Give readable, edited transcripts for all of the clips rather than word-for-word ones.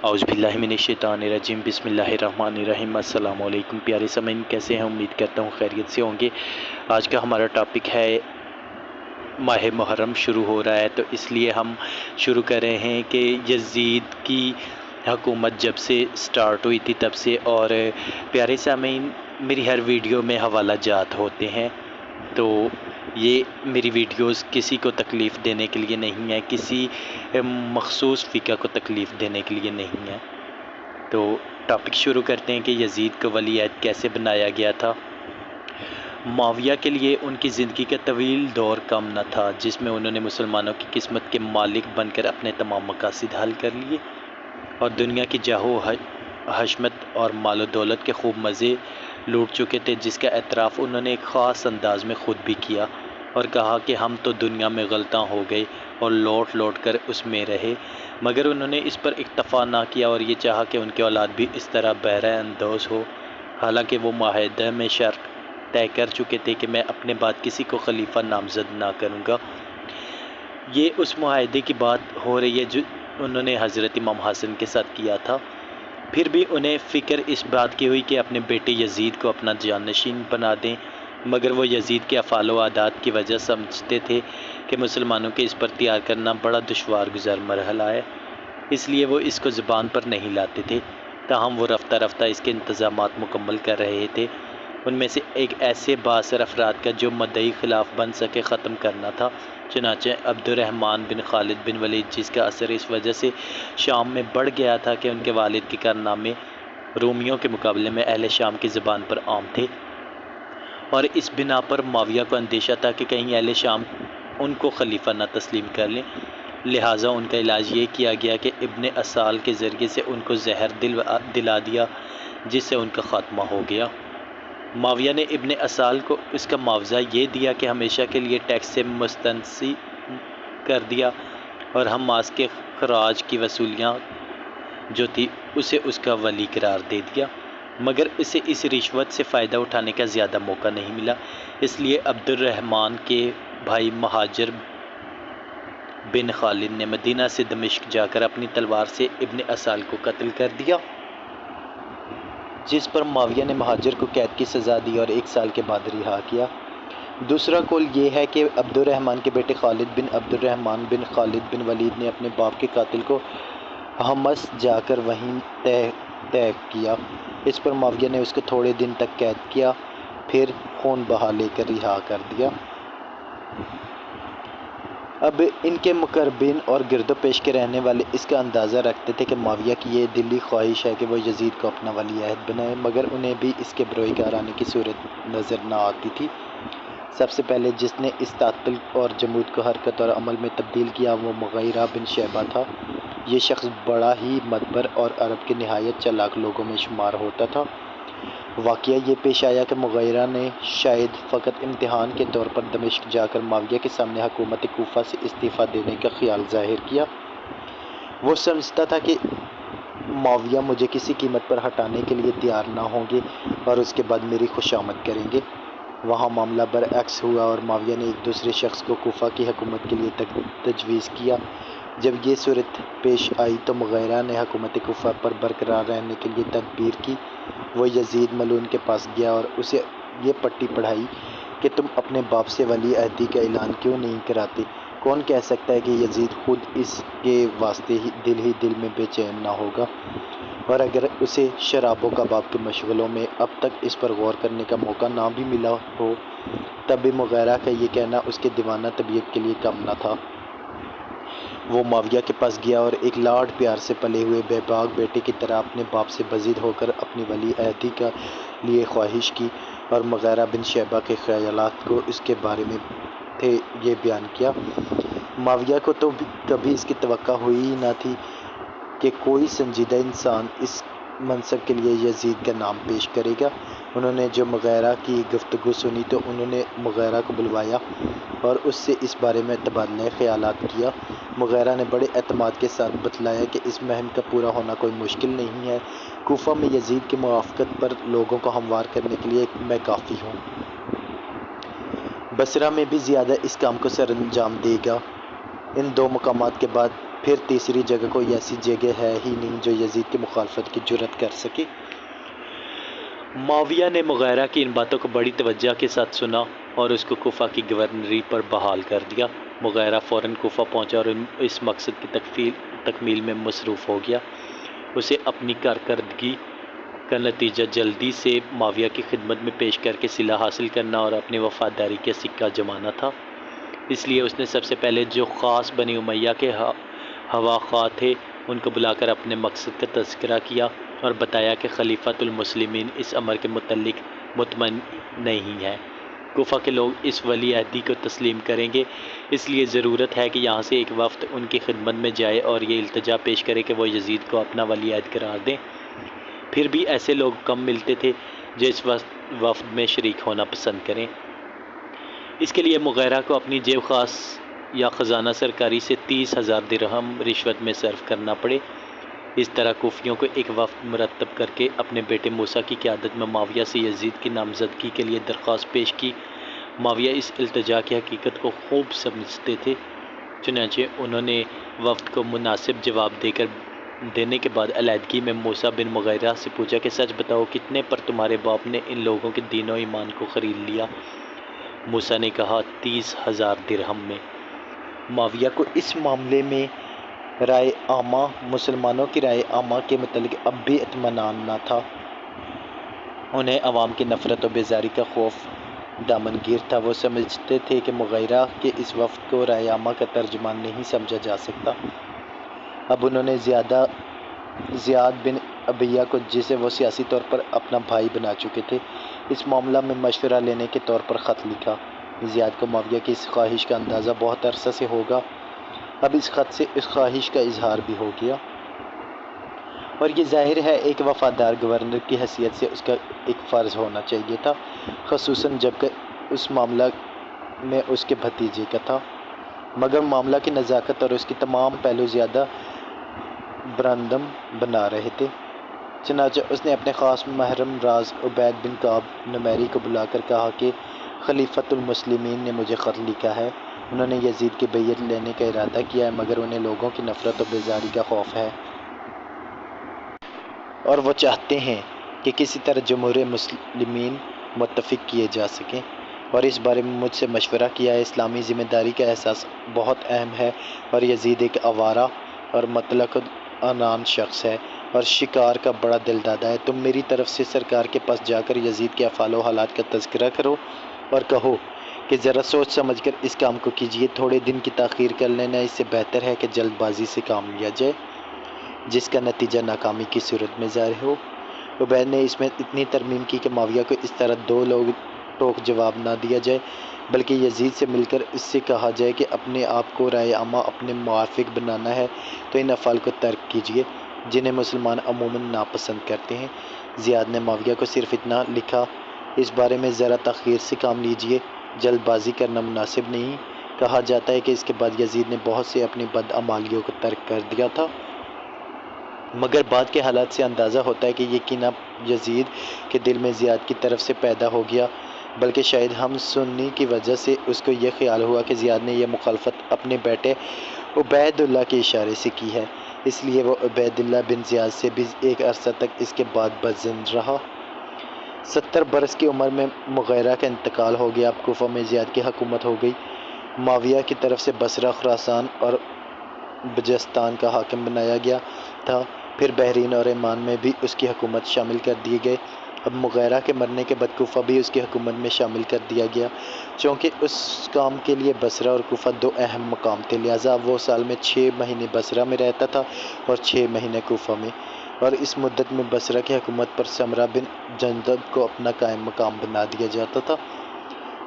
اعوذ باللہ من الشیطان الرجیم بسم اللہ الرحمن الرحیم السلام علیکم پیارے سامعین، کیسے ہیں؟ امید کرتا ہوں خیریت سے ہوں گے۔ آج کا ہمارا ٹاپک ہے ماہ محرم شروع ہو رہا ہے، تو اس لیے ہم شروع کر رہے ہیں کہ یزید کی حکومت جب سے سٹارٹ ہوئی تھی تب سے۔ اور پیارے سامعین، میری ہر ویڈیو میں حوالہ جات ہوتے ہیں، تو یہ میری ویڈیوز کسی کو تکلیف دینے کے لیے نہیں ہے، کسی مخصوص فقہ کو تکلیف دینے کے لیے نہیں ہے۔ تو ٹاپک شروع کرتے ہیں کہ یزید کو ولی عہد کیسے بنایا گیا تھا۔ معاویہ کے لیے ان کی زندگی کا طویل دور کم نہ تھا، جس میں انہوں نے مسلمانوں کی قسمت کے مالک بن کر اپنے تمام مقاصد حل کر لیے اور دنیا کی جاہ و حشمت اور مال و دولت کے خوب مزے لوٹ چکے تھے، جس کا اعتراف انہوں نے ایک خاص انداز میں خود بھی کیا اور کہا کہ ہم تو دنیا میں غلطاں ہو گئے اور لوٹ لوٹ کر اس میں رہے، مگر انہوں نے اس پر اکتفا نہ کیا اور یہ چاہا کہ ان کے اولاد بھی اس طرح بہرہ اندوز ہو۔ حالانکہ وہ معاہدہ میں شرط طے کر چکے تھے کہ میں اپنے بعد کسی کو خلیفہ نامزد نہ کروں گا۔ یہ اس معاہدے کی بات ہو رہی ہے جو انہوں نے حضرت امام حسن کے ساتھ کیا تھا۔ پھر بھی انہیں فکر اس بات کی ہوئی کہ اپنے بیٹے یزید کو اپنا جانشین بنا دیں، مگر وہ یزید کے افعال و عادات کی وجہ سمجھتے تھے کہ مسلمانوں کے اس پر تیار کرنا بڑا دشوار گزار مرحلہ ہے، اس لیے وہ اس کو زبان پر نہیں لاتے تھے۔ تاہم وہ رفتہ رفتہ اس کے انتظامات مکمل کر رہے تھے۔ ان میں سے ایک ایسے بااثر افراد کا جو مدعی خلاف بن سکے ختم کرنا تھا۔ چنانچہ عبد الرحمن بن خالد بن ولید، جس کا اثر اس وجہ سے شام میں بڑھ گیا تھا کہ ان کے والد کے کارنامے رومیوں کے مقابلے میں اہل شام کی زبان پر عام تھے، اور اس بنا پر معاویہ کو اندیشہ تھا کہ کہیں اہل شام ان کو خلیفہ نہ تسلیم کر لیں، لہٰذا ان کا علاج یہ کیا گیا کہ ابن اسال کے ذریعے سے ان کو زہر دلا دیا، جس سے ان کا خاتمہ ہو گیا۔ معاویہ نے ابن اسال کو اس کا معاوضہ یہ دیا کہ ہمیشہ کے لیے ٹیکس سے مستثنی کر دیا اور حماس کے خراج کی وصولیاں جو تھی اسے اس کا ولی قرار دے دیا، مگر اسے اس رشوت سے فائدہ اٹھانے کا زیادہ موقع نہیں ملا، اس لیے عبد الرحمن کے بھائی مہاجر بن خالد نے مدینہ سے دمشق جا کر اپنی تلوار سے ابن اسال کو قتل کر دیا، جس پر معاویہ نے مہاجر کو قید کی سزا دی اور 1 سال کے بعد رہا کیا۔ دوسرا قول یہ ہے کہ عبد الرحمن کے بیٹے خالد بن عبد الرحمن بن خالد بن ولید نے اپنے باپ کے قاتل کو حمص جا کر وہیں طے کیا۔ اس پر معاویہ نے اس کو تھوڑے دن تک قید کیا، پھر خون بہا لے کر رہا کر دیا۔ اب ان کے مقربین اور گرد و پیش کے رہنے والے اس کا اندازہ رکھتے تھے کہ معاویہ کی یہ دلی خواہش ہے کہ وہ یزید کو اپنا ولی عہد بنائے، مگر انہیں بھی اس کے بروئے آنے کی صورت نظر نہ آتی تھی۔ سب سے پہلے جس نے اس تعطل اور جمود کو حرکت اور عمل میں تبدیل کیا وہ مغیرہ بن شعبہ تھا۔ یہ شخص بڑا ہی مدبر اور عرب کے نہایت چالاک لوگوں میں شمار ہوتا تھا۔ واقعہ یہ پیش آیا کہ مغیرہ نے شاید فقط امتحان کے طور پر دمشق جا کر معاویہ کے سامنے حکومت کوفہ سے استعفیٰ دینے کا خیال ظاہر کیا۔ وہ سمجھتا تھا کہ معاویہ مجھے کسی قیمت پر ہٹانے کے لیے تیار نہ ہوں گے اور اس کے بعد میری خوشامد کریں گے۔ وہاں معاملہ برعکس ہوا اور معاویہ نے ایک دوسرے شخص کو کوفہ کی حکومت کے لیے تجویز کیا۔ جب یہ صورت پیش آئی تو مغیرہ نے حکومت کوفہ پر برقرار رہنے کے لیے تدبیر کی۔ وہ یزید ملعون کے پاس گیا اور اسے یہ پٹی پڑھائی کہ تم اپنے باپ سے ولی عہدی کا اعلان کیوں نہیں کراتے؟ کون کہہ سکتا ہے کہ یزید خود اس کے واسطے دل میں بے چین نہ ہوگا، اور اگر اسے شراب و کباب کے مشغلوں میں اب تک اس پر غور کرنے کا موقع نہ بھی ملا ہو، تب بھی مغیرہ کا یہ کہنا اس کے دیوانہ طبیعت کے لیے کم نہ تھا۔ وہ معاویہ کے پاس گیا اور ایک لاڈ پیار سے پلے ہوئے بے باک بیٹے کی طرح اپنے باپ سے بزد ہو کر اپنی ولی عہدی کے لیے خواہش کی، اور مغیرہ بن شعبہ کے خیالات کو اس کے بارے میں تھے یہ بیان کیا۔ معاویہ کو تو کبھی اس کی توقع ہوئی ہی نہ تھی کہ کوئی سنجیدہ انسان اس منصب کے لیے یزید کا نام پیش کرے گا۔ انہوں نے جو مغیرہ کی گفتگو سنی تو انہوں نے مغیرہ کو بلوایا اور اس سے اس بارے میں تبادلہ خیالات کیا۔ مغیرہ نے بڑے اعتماد کے ساتھ بتلایا کہ اس مہم کا پورا ہونا کوئی مشکل نہیں ہے۔ کوفہ میں یزید کی موافقت پر لوگوں کو ہموار کرنے کے لیے میں کافی ہوں۔ بصرہ میں بھی زیادہ اس کام کو سر انجام دے گا۔ ان 2 مقامات کے بعد پھر تیسری جگہ کوئی ایسی جگہ ہے ہی نہیں جو یزید کی مخالفت کی جرات کر سکے۔ معاویہ نے مغیرہ کی ان باتوں کو بڑی توجہ کے ساتھ سنا اور اس کو کوفہ کی گورنری پر بحال کر دیا۔ مغیرہ فوراً کوفہ پہنچا اور اس مقصد کی تکمیل میں مصروف ہو گیا۔ اسے اپنی کارکردگی کا نتیجہ جلدی سے معاویہ کی خدمت میں پیش کر کے صلہ حاصل کرنا اور اپنی وفاداری کا سکہ جمانا تھا۔ اس لیے اس نے سب سے پہلے جو خاص بنی امیہ کے ہواخواہ تھے ان کو بلا کر اپنے مقصد کا تذکرہ کیا اور بتایا کہ خلیفۃ المسلمین اس امر کے متعلق مطمئن نہیں ہے۔ کوفہ کے لوگ اس ولی عہدی کو تسلیم کریں گے، اس لیے ضرورت ہے کہ یہاں سے ایک وفد ان کی خدمت میں جائے اور یہ التجا پیش کرے کہ وہ یزید کو اپنا ولی عہد قرار دیں۔ پھر بھی ایسے لوگ کم ملتے تھے جو اس وفد میں شریک ہونا پسند کریں۔ اس کے لیے مغیرہ کو اپنی جیب خاص یا خزانہ سرکاری سے 30,000 درہم رشوت میں صرف کرنا پڑے۔ اس طرح کوفیوں کو ایک وفد مرتب کر کے اپنے بیٹے موسیٰ کی قیادت میں معاویہ سے یزید کی نامزدگی کے لیے درخواست پیش کی۔ معاویہ اس التجا کی حقیقت کو خوب سمجھتے تھے، چنانچہ انہوں نے وفد کو مناسب جواب دینے کے بعد علیحدگی میں موسیٰ بن مغیرہ سے پوچھا کہ سچ بتاؤ کتنے پر تمہارے باپ نے ان لوگوں کے دین و ایمان کو خرید لیا؟ موسیٰ نے کہا 30,000 درہم میں۔ معاویہ کو اس معاملے میں رائے عامہ، مسلمانوں کی رائے عامہ کے متعلق اب بھی اطمینان نہ تھا۔ انہیں عوام کی نفرت و بیزاری کا خوف دامنگیر تھا۔ وہ سمجھتے تھے کہ مغیرہ کے اس وفد کو رائے عامہ کا ترجمان نہیں سمجھا جا سکتا۔ اب انہوں نے زیاد بن ابیہ کو، جسے وہ سیاسی طور پر اپنا بھائی بنا چکے تھے، اس معاملہ میں مشورہ لینے کے طور پر خط لکھا۔ زیاد کو معاویہ کی اس خواہش کا اندازہ بہت عرصہ سے ہوگا۔ اب اس خط سے اس خواہش کا اظہار بھی ہو گیا، اور یہ ظاہر ہے ایک وفادار گورنر کی حیثیت سے اس کا ایک فرض ہونا چاہیے تھا، خصوصاً جبکہ اس معاملہ میں اس کے بھتیجے کا تھا۔ مگر معاملہ کی نزاکت اور اس کی تمام پہلو زیادہ برہنم بنا رہے تھے۔ چنانچہ اس نے اپنے خاص محرم راز عبید بن کعب نمیری کو بلا کر کہا کہ خلیفۃ المسلمین نے مجھے خط لکھا ہے۔ انہوں نے یزید کی بیعت لینے کا ارادہ کیا ہے، مگر انہیں لوگوں کی نفرت و بیزاری کا خوف ہے، اور وہ چاہتے ہیں کہ کسی طرح جمہور مسلمین متفق کیے جا سکیں، اور اس بارے میں مجھ سے مشورہ کیا ہے۔ اسلامی ذمہ داری کا احساس بہت اہم ہے، اور یزید ایک آوارہ اور مطلق العنان شخص ہے اور شکار کا بڑا دلدادہ ہے۔ تم میری طرف سے سرکار کے پاس جا کر یزید کے افعال و حالات کا تذکرہ کرو اور کہو کہ ذرا سوچ سمجھ کر اس کام کو کیجیے۔ تھوڑے دن کی تاخیر کر لینا اس سے بہتر ہے کہ جلد بازی سے کام لیا جائے جس کا نتیجہ ناکامی کی صورت میں ظاہر ہو۔ عبید نے اس میں اتنی ترمیم کی کہ معاویہ کو اس طرح دو لوگ ٹوک جواب نہ دیا جائے، بلکہ یزید سے مل کر اس سے کہا جائے کہ اپنے آپ کو رائے عامہ اپنے موافق بنانا ہے تو ان افعال کو ترک کیجیے جنہیں مسلمان عموماً ناپسند کرتے ہیں۔ زیاد نے معاویہ کو صرف اتنا لکھا، اس بارے میں ذرا تاخیر سے کام لیجیے، جلد بازی کرنا مناسب نہیں۔ کہا جاتا ہے کہ اس کے بعد یزید نے بہت سے اپنی بدعمالیوں کو ترک کر دیا تھا، مگر بعد کے حالات سے اندازہ ہوتا ہے کہ یہ کینہ یزید کے دل میں زیاد کی طرف سے پیدا ہو گیا، بلکہ شاید ہم سنی کی وجہ سے اس کو یہ خیال ہوا کہ زیاد نے یہ مخالفت اپنے بیٹے عبید اللہ کے اشارے سے کی ہے، اس لیے وہ عبید اللہ بن زیاد سے بھی ایک عرصہ تک اس کے بعد بدظن رہا۔ 70 برس کی عمر میں مغیرہ کا انتقال ہو گیا۔ اب کوفہ میں زیاد کی حکومت ہو گئی۔ معاویہ کی طرف سے بصرہ، خراسان اور بجستان کا حاکم بنایا گیا تھا، پھر بحرین اور عمان میں بھی اس کی حکومت شامل کر دیے گئے۔ اب مغیرہ کے مرنے کے بعد کوفہ بھی اس کی حکومت میں شامل کر دیا گیا، چونکہ اس کام کے لیے بصرہ اور کوفہ دو اہم مقام تھے، لہٰذا وہ سال میں 6 مہینے بصرہ میں رہتا تھا اور 6 مہینے کوفہ میں، اور اس مدت میں بصرہ کی حکومت پر سمرہ بن جندب کو اپنا قائم مقام بنا دیا جاتا تھا۔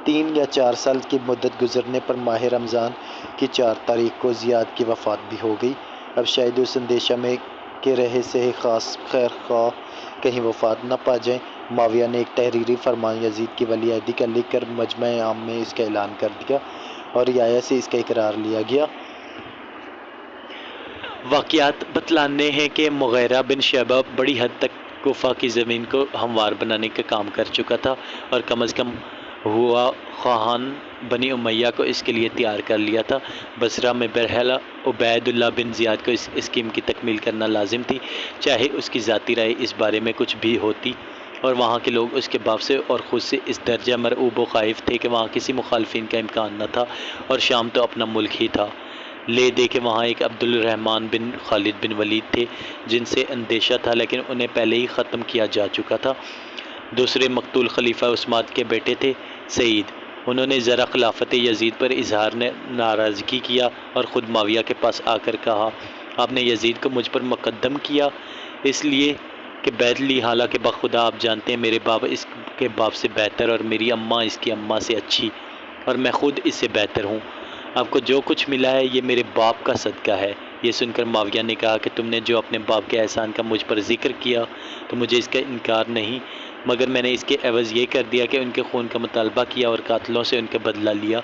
3 یا 4 سال کی مدت گزرنے پر ماہ رمضان کی 4 تاریخ کو زیاد کی وفات بھی ہو گئی۔ اب شاید اس اندیشہ میں کہ رہے سہے خاص خیر خواہ کہیں وفات نہ پا جائیں، معاویہ نے ایک تحریری فرمان یزید کی ولی عہدی کا لکھ کر مجمع عام میں اس کا اعلان کر دیا اور رعایا سے اس کا اقرار لیا گیا۔ واقعات بتلانے ہیں کہ مغیرہ بن شعبہ بڑی حد تک کوفہ کی زمین کو ہموار بنانے کا کام کر چکا تھا، اور کم از کم ہوا خواہان بنی امیہ کو اس کے لیے تیار کر لیا تھا۔ بصرہ میں بہرحال عبید اللہ بن زیاد کو اس اسکیم کی تکمیل کرنا لازم تھی، چاہے اس کی ذاتی رائے اس بارے میں کچھ بھی ہوتی، اور وہاں کے لوگ اس کے باپ سے اور خود سے اس درجہ مرعوب و خائف تھے کہ وہاں کسی مخالفین کا امکان نہ تھا، اور شام تو اپنا ملک ہی تھا۔ لے دے کہ وہاں ایک عبد الرحمن بن خالد بن ولید تھے جن سے اندیشہ تھا، لیکن انہیں پہلے ہی ختم کیا جا چکا تھا۔ دوسرے مقتول خلیفہ عثمان کے بیٹے تھے سعید۔ انہوں نے ذرا خلافت یزید پر اظہار ناراضگی کیا اور خود معاویہ کے پاس آ کر کہا، آپ نے یزید کو مجھ پر مقدم کیا اس لیے کہ بیعت لی، حالانکہ بخدا آپ جانتے ہیں میرے باپ اس کے باپ سے بہتر اور میری اماں اس کی اماں سے اچھی، اور میں خود اس سے بہتر ہوں۔ آپ کو جو کچھ ملا ہے یہ میرے باپ کا صدقہ ہے۔ یہ سن کر معاویہ نے کہا کہ تم نے جو اپنے باپ کے احسان کا مجھ پر ذکر کیا تو مجھے اس کا انکار نہیں، مگر میں نے اس کے عوض یہ کر دیا کہ ان کے خون کا مطالبہ کیا اور قاتلوں سے ان کا بدلہ لیا،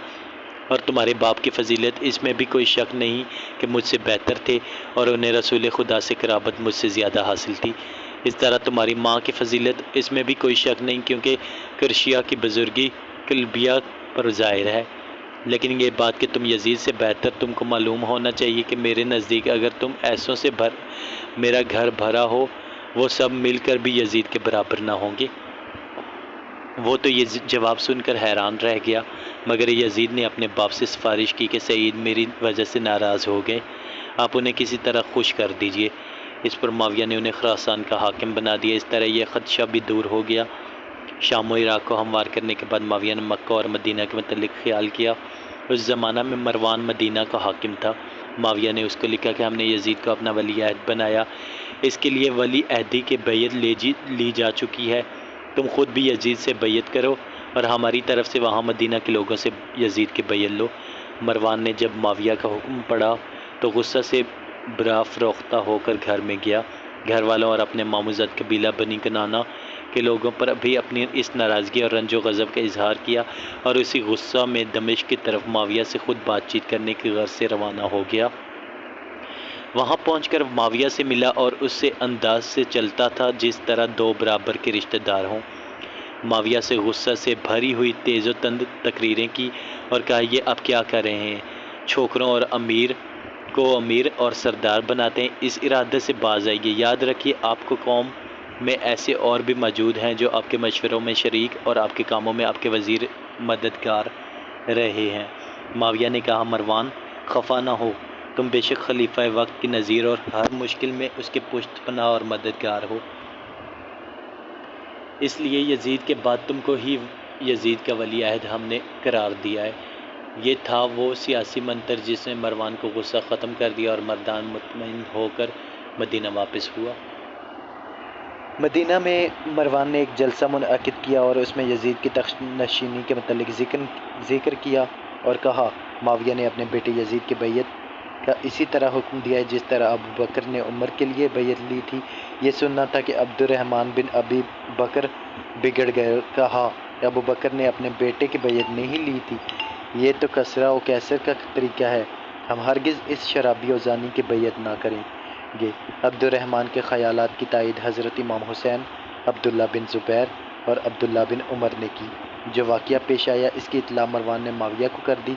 اور تمہارے باپ کی فضیلت اس میں بھی کوئی شک نہیں کہ مجھ سے بہتر تھے اور انہیں رسول خدا سے قرابت مجھ سے زیادہ حاصل تھی۔ اس طرح تمہاری ماں کی فضیلت اس میں بھی کوئی شک نہیں کیونکہ کرشیہ کی بزرگی کلبیہ پر ظاہر ہے، لیکن یہ بات کہ تم یزید سے بہتر تم کو معلوم ہونا چاہیے کہ میرے نزدیک اگر تم ایسوں سے میرا گھر بھرا ہو وہ سب مل کر بھی یزید کے برابر نہ ہوں گے۔ وہ تو یہ جواب سن کر حیران رہ گیا، مگر یزید نے اپنے باپ سے سفارش کی کہ سعید میری وجہ سے ناراض ہو گئے، آپ انہیں کسی طرح خوش کر دیجئے۔ اس پر معاویہ نے انہیں خراسان کا حاکم بنا دیا۔ اس طرح یہ خدشہ بھی دور ہو گیا۔ شام و عراق کو ہموار کرنے کے بعد معاویہ نے مکہ اور مدینہ کے متعلق خیال کیا۔ اس زمانہ میں مروان مدینہ کا حاکم تھا۔ معاویہ نے اس کو لکھا کہ ہم نے یزید کو اپنا ولی عہد بنایا، اس کے لیے ولی عہدی کی بیعت لی جا چکی ہے، تم خود بھی یزید سے بیعت کرو اور ہماری طرف سے وہاں مدینہ کے لوگوں سے یزید کی بیعت لو۔ مروان نے جب معاویہ کا حکم پڑھا تو غصہ سے برافروختہ ہو کر گھر میں گیا۔ گھر والوں اور اپنے ماموزد قبیلہ بنی کنانہ کے لوگوں پر بھی اپنی اس ناراضگی اور رنج و غضب کا اظہار کیا، اور اسی غصہ میں دمشق کی طرف معاویہ سے خود بات چیت کرنے کی غرض سے روانہ ہو گیا۔ وہاں پہنچ کر معاویہ سے ملا اور اس سے انداز سے چلتا تھا جس طرح دو برابر کے رشتہ دار ہوں۔ معاویہ سے غصہ سے بھری ہوئی تیز و تند تقریریں کی اور کہا، یہ آپ کیا کر رہے ہیں؟ چھوکروں اور امیر اور سردار بناتے ہیں، اس ارادے سے باز آئیے۔ یاد رکھیے آپ کو قوم میں ایسے اور بھی موجود ہیں جو آپ کے مشوروں میں شریک اور آپ کے کاموں میں آپ کے وزیر مددگار رہے ہیں۔ معاویہ نے کہا، مروان خفا نہ ہو، تم بے شک خلیفہ وقت کی نظیر اور ہر مشکل میں اس کے پشت پناہ اور مددگار ہو، اس لیے یزید کے بعد تم کو ہی یزید کا ولی عہد ہم نے قرار دیا ہے۔ یہ تھا وہ سیاسی منتر جس نے مروان کو غصہ ختم کر دیا اور مردان مطمئن ہو کر مدینہ واپس ہوا۔ مدینہ میں مروان نے ایک جلسہ منعقد کیا اور اس میں یزید کی تخت نشینی کے متعلق ذکر کیا اور کہا، معاویہ نے اپنے بیٹے یزید کی بیعت کا اسی طرح حکم دیا ہے جس طرح ابو بکر نے عمر کے لیے بیعت لی تھی۔ یہ سننا تھا کہ عبد الرحمن بن ابی بکر بگڑ گئے۔ کہا، ابو بکر نے اپنے بیٹے کی بیعت نہیں لی تھی، یہ تو کسریٰ و کیسر کا طریقہ ہے، ہم ہرگز اس شرابی و زانی کی بیعت نہ کریں گے۔ عبد الرحمن کے خیالات کی تائید حضرت امام حسین، عبداللہ بن زبیر اور عبداللہ بن عمر نے کی۔ جو واقعہ پیش آیا اس کی اطلاع مروان نے معاویہ کو کر دی۔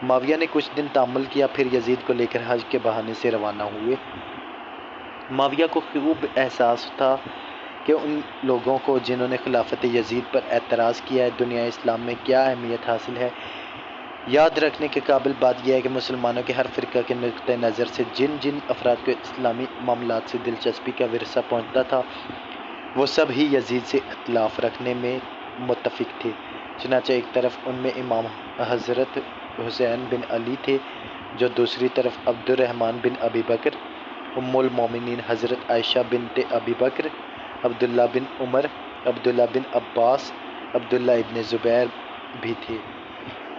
معاویہ نے کچھ دن تأمل کیا، پھر یزید کو لے کر حج کے بہانے سے روانہ ہوئے۔ معاویہ کو خوب احساس تھا کہ ان لوگوں کو جنہوں نے خلافت یزید پر اعتراض کیا ہے دنیا اسلام میں کیا اہمیت حاصل ہے۔ یاد رکھنے کے قابل بات یہ ہے کہ مسلمانوں کے ہر فرقہ کے نقطہ نظر سے جن جن افراد کو اسلامی معاملات سے دلچسپی کا ورثہ پہنچتا تھا وہ سب ہی یزید سے اختلاف رکھنے میں متفق تھے۔ چنانچہ ایک طرف ان میں امام حضرت حسین بن علی تھے، جو دوسری طرف عبد الرحمن بن ابی بکر، ام المومنین حضرت عائشہ بنت ابی بکر، عبداللہ بن عمر، عبداللہ بن عباس، عبداللہ ابن زبیر بھی تھے۔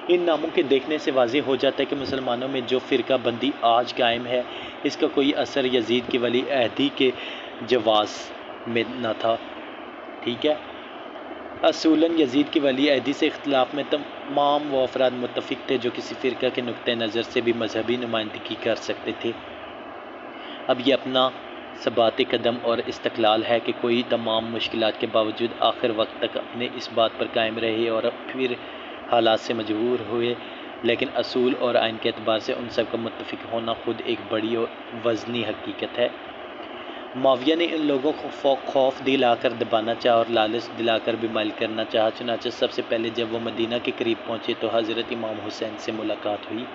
ان ناموں کے دیکھنے سے واضح ہو جاتا ہے کہ مسلمانوں میں جو فرقہ بندی آج قائم ہے اس کا کوئی اثر یزید کی ولی عہدی کے جواز میں نہ تھا۔ ٹھیک ہے، اصولاً یزید کی ولی عہدی سے اختلاف میں تمام وہ افراد متفق تھے جو کسی فرقہ کے نقطہ نظر سے بھی مذہبی نمائندگی کر سکتے تھے۔ اب یہ اپنا ثبات قدم اور استقلال ہے کہ کوئی تمام مشکلات کے باوجود آخر وقت تک اپنے اس بات پر قائم رہے اور پھر حالات سے مجبور ہوئے، لیکن اصول اور آئین کے اعتبار سے ان سب کا متفق ہونا خود ایک بڑی اور وزنی حقیقت ہے۔ معاویہ نے ان لوگوں کو خوف دلا کر دبانا چاہا اور لالچ دلا کر بھی مائل کرنا چاہا، چنانچہ سب سے پہلے جب وہ مدینہ کے قریب پہنچے تو حضرت امام حسین سے ملاقات ہوئی۔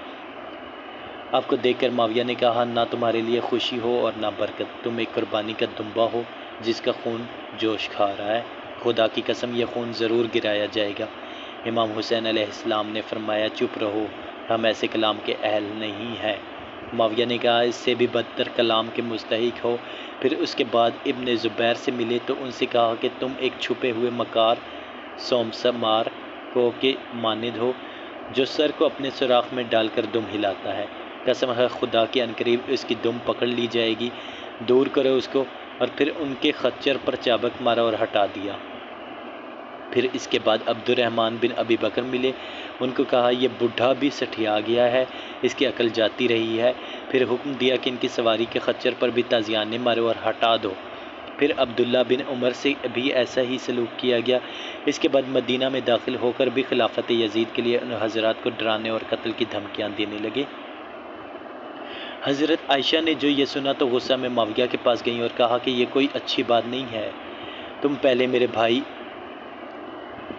آپ کو دیکھ کر معاویہ نے کہا، نہ تمہارے لیے خوشی ہو اور نہ برکت، تم ایک قربانی کا دمبا ہو جس کا خون جوش کھا رہا ہے، خدا کی قسم یہ خون ضرور گرایا جائے گا۔ امام حسین علیہ السلام نے فرمایا، چپ رہو، ہم ایسے کلام کے اہل نہیں ہیں۔ معاویہ نے کہا، اس سے بھی بدتر کلام کے مستحق ہو۔ پھر اس کے بعد ابن زبیر سے ملے تو ان سے کہا کہ تم ایک چھپے ہوئے مکار سومسمار کو کے مانند ہو جو سر کو اپنے سوراخ میں ڈال کر دم ہلاتا ہے، قسم ہے خدا کی عنقریب اس کی دم پکڑ لی جائے گی، دور کرو اس کو۔ اور پھر ان کے خچر پر چابک مارا اور ہٹا دیا۔ پھر اس کے بعد عبد الرحمن بن ابی بکر ملے، ان کو کہا، یہ بڈھا بھی سٹھیا گیا ہے، اس کی عقل جاتی رہی ہے۔ پھر حکم دیا کہ ان کی سواری کے خچر پر بھی تازیانے مارو اور ہٹا دو۔ پھر عبداللہ بن عمر سے بھی ایسا ہی سلوک کیا گیا۔ اس کے بعد مدینہ میں داخل ہو کر بھی خلافت یزید کے لیے ان حضرات کو ڈرانے اور قتل کی دھمکیاں دینے لگے۔ حضرت عائشہ نے جو یہ سنا تو غصہ میں معاویہ کے پاس گئیں اور کہا کہ یہ کوئی اچھی بات نہیں ہے، تم پہلے میرے بھائی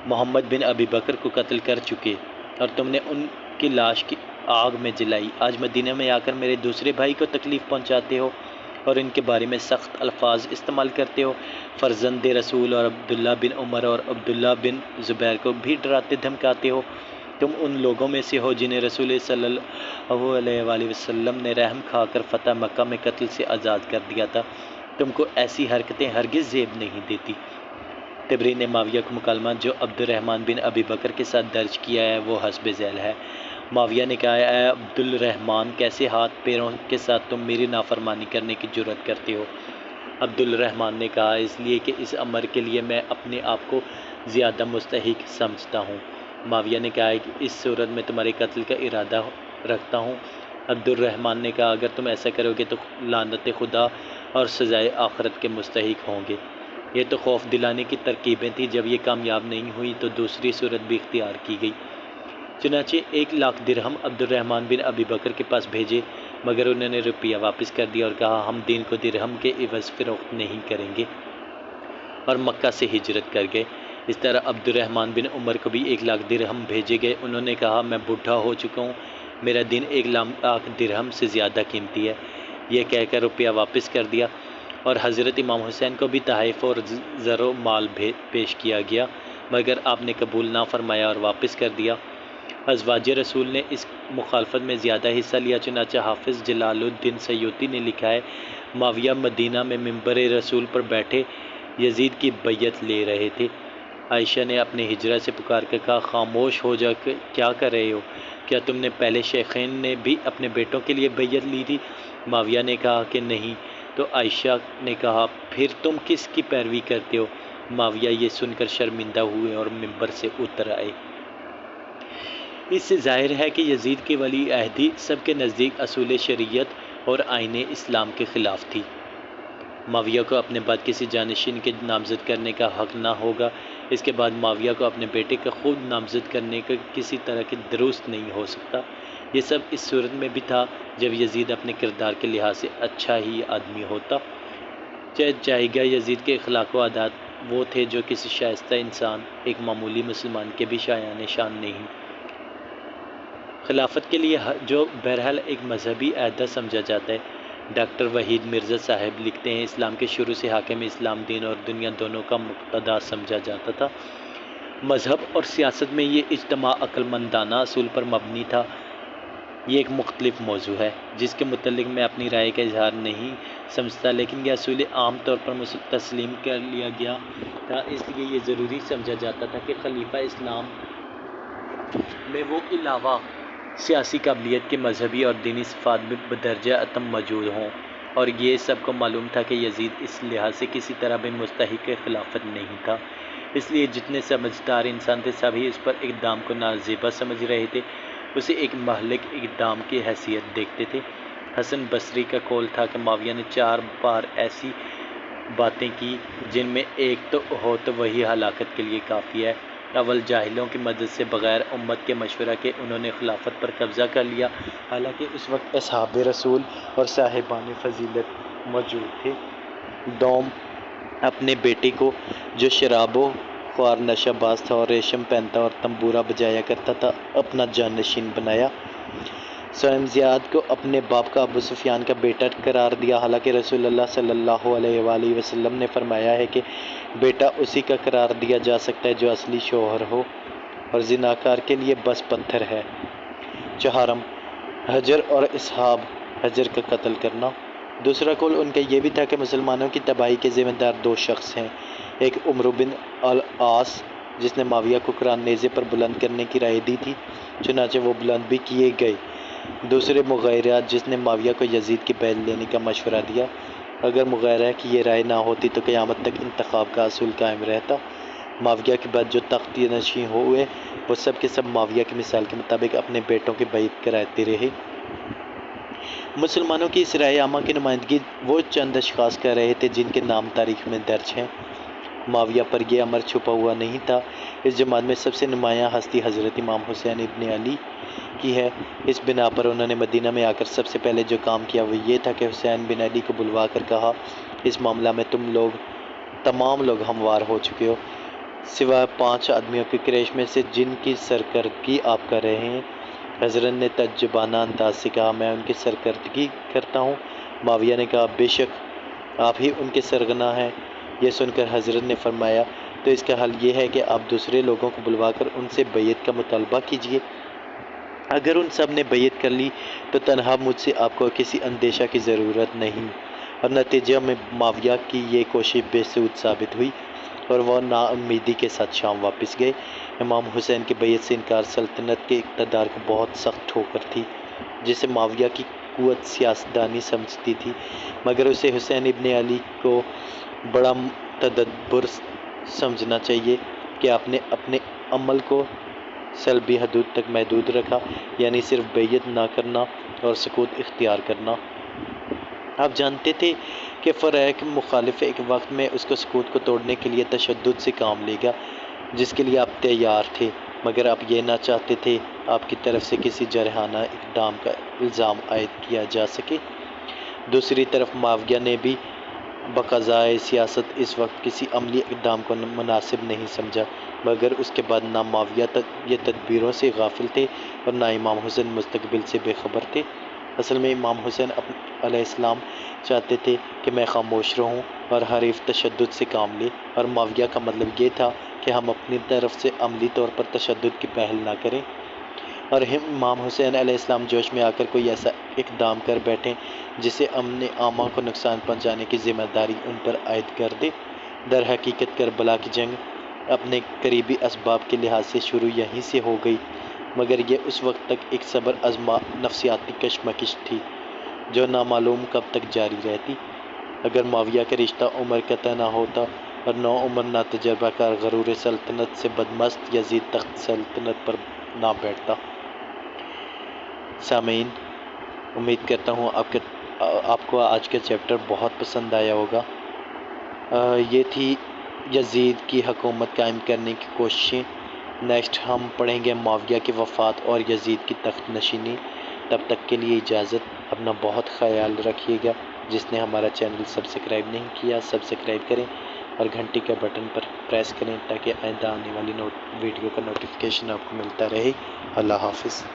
محمد بن ابی بکر کو قتل کر چکے اور تم نے ان کی لاش کی آگ میں جلائی، آج مدینہ میں آ کر میرے دوسرے بھائی کو تکلیف پہنچاتے ہو اور ان کے بارے میں سخت الفاظ استعمال کرتے ہو۔ فرزند رسول اور عبداللہ بن عمر اور عبداللہ بن زبیر کو بھی ڈراتے دھمکاتے ہو۔ تم ان لوگوں میں سے ہو جنہیں رسول صلی اللہ علیہ وآلہ وسلم نے رحم کھا کر فتح مکہ میں قتل سے آزاد کر دیا تھا، تم کو ایسی حرکتیں ہرگز زیب نہیں دیتی۔ طبری نے معاویہ کا مکالمہ جو عبد الرحمن بن ابی بکر کے ساتھ درج کیا ہے وہ حسب ذیل ہے۔ معاویہ نے کہا، اے عبد الرحمن، کیسے ہاتھ پیروں کے ساتھ تم میری نافرمانی کرنے کی جرأت کرتے ہو؟ عبد الرحمن نے کہا، اس لیے کہ اس امر کے لیے میں اپنے آپ کو زیادہ مستحق سمجھتا ہوں۔ معاویہ نے کہا کہ اس صورت میں تمہارے قتل کا ارادہ رکھتا ہوں۔ عبد الرحمن نے کہا، اگر تم ایسا کرو گے تو لعنت خدا اور سزائے آخرت کے مستحق ہوں گے۔ یہ تو خوف دلانے کی ترکیبیں تھیں، جب یہ کامیاب نہیں ہوئی تو دوسری صورت بھی اختیار کی گئی۔ چنانچہ 1,00,000 درہم عبد الرحمن بن ابی بکر کے پاس بھیجے، مگر انہوں نے روپیہ واپس کر دیا اور کہا، ہم دین کو درہم کے عوض فروخت نہیں کریں گے، اور مکہ سے ہجرت کر گئے۔ اس طرح عبد الرحمن بن عمر کو بھی 1,00,000 درہم بھیجے گئے۔ انہوں نے کہا، میں بوڑھا ہو چکا ہوں، میرا دین 1,00,000 درہم سے زیادہ قیمتی ہے۔ یہ کہہ کر روپیہ واپس کر دیا، اور حضرت امام حسین کو بھی تحائف اور زر و مال پیش کیا گیا، مگر آپ نے قبول نہ فرمایا اور واپس کر دیا۔ ازواج رسول نے اس مخالفت میں زیادہ حصہ لیا، چنانچہ حافظ جلال الدین سیوطی نے لکھا ہے، معاویہ مدینہ میں منبر رسول پر بیٹھے یزید کی بیعت لے رہے تھے۔ عائشہ نے اپنے ہجرہ سے پکار کر کہا، خاموش ہو جا، کیا کر رہے ہو؟ کیا تم نے پہلے شیخین نے بھی اپنے بیٹوں کے لیے بیعت لی تھی؟ معاویہ نے کہا کہ نہیں۔ تو عائشہ نے کہا، پھر تم کس کی پیروی کرتے ہو؟ معاویہ یہ سن کر شرمندہ ہوئے اور منبر سے اتر آئے۔ اس سے ظاہر ہے کہ یزید کی ولی عہدی سب کے نزدیک اصول شریعت اور آئین اسلام کے خلاف تھی۔ معاویہ کو اپنے بعد کسی جانشین کے نامزد کرنے کا حق نہ ہوگا۔ اس کے بعد معاویہ کو اپنے بیٹے کا خود نامزد کرنے کا کسی طرح کی درست نہیں ہو سکتا۔ یہ سب اس صورت میں بھی تھا جب یزید اپنے کردار کے لحاظ سے اچھا ہی آدمی ہوتا۔ چاہے گا یزید کے اخلاق و عادات وہ تھے جو کسی شائستہ انسان، ایک معمولی مسلمان کے بھی شایان شان نہیں۔ خلافت کے لیے جو بہرحال ایک مذہبی عہدہ سمجھا جاتا ہے۔ ڈاکٹر وحید مرزا صاحب لکھتے ہیں، اسلام کے شروع سے حاکم اسلام دین اور دنیا دونوں کا مقتدا سمجھا جاتا تھا۔ مذہب اور سیاست میں یہ اجتماع عقل مندانہ اصول پر مبنی تھا۔ یہ ایک مختلف موضوع ہے جس کے متعلق میں اپنی رائے کا اظہار نہیں سمجھتا، لیکن یہ اصول عام طور پر تسلیم کر لیا گیا تھا، اس لیے یہ ضروری سمجھا جاتا تھا کہ خلیفہ اسلام میں وہ علاوہ سیاسی قابلیت کے مذہبی اور دینی صفات بھی بدرجہ اتم موجود ہوں، اور یہ سب کو معلوم تھا کہ یزید اس لحاظ سے کسی طرح بھی مستحق خلافت نہیں تھا۔ اس لیے جتنے سمجھدار انسان تھے سبھی اس پر اقدام کو نازیبا سمجھ رہے تھے، اسے ایک مہلک اقدام کی حیثیت دیکھتے تھے۔ حسن بصری کا قول تھا کہ معاویہ نے 4 بار ایسی باتیں کی جن میں ایک تو ہو تو وہی ہلاکت کے لیے کافی ہے۔ اول جاہلوں کی مدد سے بغیر امت کے مشورہ کے انہوں نے خلافت پر قبضہ کر لیا، حالانکہ اس وقت اصحاب رسول اور صاحبان فضیلت موجود تھے۔ دوم، اپنے بیٹے کو جو شراب و خوار نشہ باز تھا اور ریشم پہنتا اور تنبورہ بجایا کرتا تھا، اپنا جانشین بنایا۔ سوئم، زیاد کو اپنے باپ کا ابو سفیان کا بیٹا قرار دیا، حالانکہ رسول اللہ صلی اللہ علیہ وآلہ وسلم نے فرمایا ہے کہ بیٹا اسی کا قرار دیا جا سکتا ہے جو اصلی شوہر ہو، اور زناکار کے لیے بس پتھر ہے۔ چہارم، حجر اور اصحاب حجر کا قتل کرنا۔ دوسرا قول ان کا یہ بھی تھا کہ مسلمانوں کی تباہی کے ذمہ دار 2 شخص ہیں، ایک عمرو بن العاص جس نے معاویہ کو قرآن نیزے پر بلند کرنے کی رائے دی تھی، چنانچہ وہ بلند بھی کیے گئے۔ دوسرے مغیرہ جس نے معاویہ کو یزید کی بیعت لینے کا مشورہ دیا۔ اگر مغیرہ کی یہ رائے نہ ہوتی تو قیامت تک انتخاب کا اصول قائم رہتا۔ معاویہ کے بعد جو تخت نشین ہوئے وہ سب کے سب معاویہ کی مثال کے مطابق اپنے بیٹوں کی بیعت کراتے رہے۔ مسلمانوں کی اس رائے عامہ کی نمائندگی وہ چند اشخاص کر رہے تھے جن کے نام تاریخ میں درج ہیں۔ معاویہ پر یہ امر چھپا ہوا نہیں تھا۔ اس جماعت میں سب سے نمایاں ہستی حضرت امام حسین ابن علی کی ہے۔ اس بنا پر انہوں نے مدینہ میں آ کر سب سے پہلے جو کام کیا وہ یہ تھا کہ حسین بن علی کو بلوا کر کہا، اس معاملہ میں تمام لوگ ہموار ہو چکے ہو، سوائے 5 آدمیوں کے قریش میں سے جن کی سرکردگی آپ کر رہے ہیں۔ حضرت نے تعجبانہ انداز سے کہا، میں ان کی سرکردگی کرتا ہوں؟ معاویہ نے کہا، بے شک آپ ہی ان کے سرغنہ ہیں۔ یہ سن کر حضرت نے فرمایا، تو اس کا حل یہ ہے کہ آپ دوسرے لوگوں کو بلوا کر ان سے بیعت کا مطالبہ کیجیے۔ اگر ان سب نے بیعت کر لی تو تنہا مجھ سے آپ کو کسی اندیشہ کی ضرورت نہیں۔ اور نتیجہ میں معاویہ کی یہ کوشش بے سود ثابت ہوئی اور وہ نا امیدی کے ساتھ شام واپس گئے۔ امام حسین کی بیعت سے انکار سلطنت کے اقتدار کو بہت سخت ٹھوکر تھی، جسے معاویہ کی قوت سیاستدانی سمجھتی تھی، مگر اسے حسین ابن علی کو بڑا تدبر سمجھنا چاہیے کہ آپ نے اپنے عمل کو سلبی حدود تک محدود رکھا، یعنی صرف بیعت نہ کرنا اور سکوت اختیار کرنا۔ آپ جانتے تھے کہ فریق مخالف ایک وقت میں اس کو سکوت کو توڑنے کے لیے تشدد سے کام لے گا، جس کے لیے آپ تیار تھے، مگر آپ یہ نہ چاہتے تھے آپ کی طرف سے کسی جارحانہ اقدام کا الزام عائد کیا جا سکے۔ دوسری طرف معاویہ نے بھی بقضائے سیاست اس وقت کسی عملی اقدام کو مناسب نہیں سمجھا، مگر اس کے بعد نہ معاویہ یہ تدبیروں سے غافل تھے اور نہ امام حسین مستقبل سے بے خبر تھے۔ اصل میں امام حسین علیہ السلام چاہتے تھے کہ میں خاموش رہوں اور حریف تشدد سے کام لے، اور معاویہ کا مطلب یہ تھا کہ ہم اپنی طرف سے عملی طور پر تشدد کی پہل نہ کریں، اور امام حسین علیہ السلام جوش میں آ کر کوئی ایسا اقدام کر بیٹھیں جس سے امن عامہ کو نقصان پہنچانے کی ذمہ داری ان پر عائد کر دے۔ در حقیقت کربلا کی جنگ اپنے قریبی اسباب کے لحاظ سے شروع یہیں سے ہو گئی، مگر یہ اس وقت تک ایک صبر آزما نفسیاتی کشمکش تھی جو نامعلوم کب تک جاری رہتی۔ اگر معاویہ کا رشتہ عمر قطع نہ ہوتا اور نو عمر نہ تجربہ کار غرور سلطنت سے بدمست یزید تخت سلطنت پر نہ بیٹھتا۔ سامعین، امید کرتا ہوں آپ کو آج کا چیپٹر بہت پسند آیا ہوگا۔ یہ تھی یزید کی حکومت قائم کرنے کی کوششیں۔ نیکسٹ ہم پڑھیں گے معاویہ کی وفات اور یزید کی تخت نشینی۔ تب تک کے لیے اجازت، اپنا بہت خیال رکھیے گا۔ جس نے ہمارا چینل سبسکرائب نہیں کیا سبسکرائب کریں اور گھنٹی کا بٹن پر پریس کریں تاکہ آئندہ آنے والی ویڈیو کا نوٹیفیکیشن آپ کو ملتا رہے۔ اللہ حافظ۔